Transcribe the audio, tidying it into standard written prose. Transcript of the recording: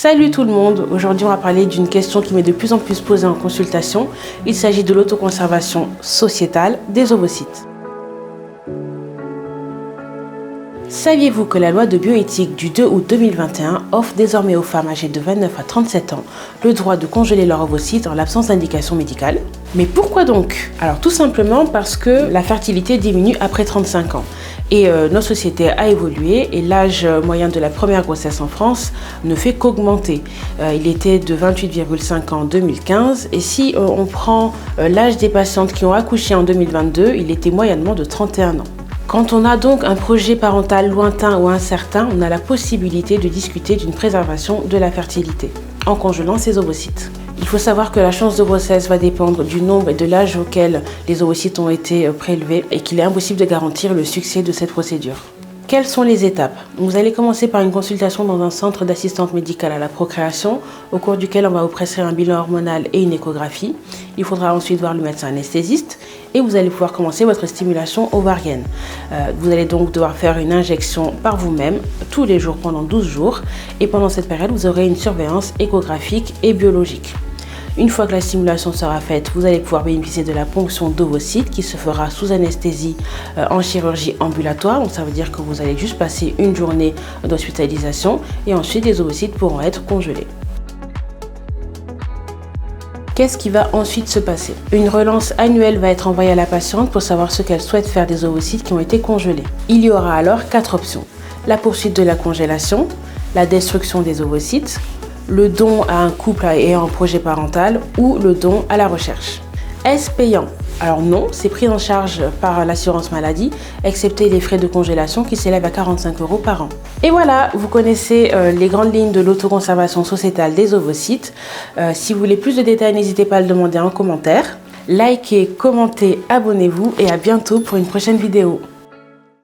Salut tout le monde, aujourd'hui on va parler d'une question qui m'est de plus en plus posée en consultation. Il s'agit de l'autoconservation sociétale des ovocytes. Saviez-vous que la loi de bioéthique du 2 août 2021 offre désormais aux femmes âgées de 29 à 37 ans le droit de congeler leurs ovocytes en l'absence d'indication médicale? Mais pourquoi donc? Alors tout simplement parce que la fertilité diminue après 35 ans. Et notre société a évolué et l'âge moyen de la première grossesse en France ne fait qu'augmenter. Il était de 28,5 ans en 2015 et si on prend l'âge des patientes qui ont accouché en 2022, il était moyennement de 31 ans. Quand on a donc un projet parental lointain ou incertain, on a la possibilité de discuter d'une préservation de la fertilité en congelant ses ovocytes. Il faut savoir que la chance de grossesse va dépendre du nombre et de l'âge auquel les ovocytes ont été prélevés et qu'il est impossible de garantir le succès de cette procédure. Quelles sont les étapes? Vous allez commencer par une consultation dans un centre d'assistance médicale à la procréation, au cours duquel on va vous prescrire un bilan hormonal et une échographie. Il faudra ensuite voir le médecin anesthésiste et vous allez pouvoir commencer votre stimulation ovarienne. Vous allez donc devoir faire une injection par vous-même tous les jours pendant 12 jours et pendant cette période, vous aurez une surveillance échographique et biologique. Une fois que la stimulation sera faite, vous allez pouvoir bénéficier de la ponction d'ovocytes qui se fera sous anesthésie en chirurgie ambulatoire. Donc ça veut dire que vous allez juste passer une journée d'hospitalisation et ensuite les ovocytes pourront être congelés. Qu'est-ce qui va ensuite se passer? Une relance annuelle va être envoyée à la patiente pour savoir ce qu'elle souhaite faire des ovocytes qui ont été congelés. Il y aura alors 4 options. La poursuite de la congélation, la destruction des ovocytes, le don à un couple ayant un projet parental ou le don à la recherche. Est-ce payant? Alors non, c'est pris en charge par l'assurance maladie, excepté les frais de congélation qui s'élèvent à 45 € par an. Et voilà, vous connaissez les grandes lignes de l'autoconservation sociétale des ovocytes. Si vous voulez plus de détails, n'hésitez pas à le demander en commentaire. Likez, commentez, abonnez-vous et à bientôt pour une prochaine vidéo.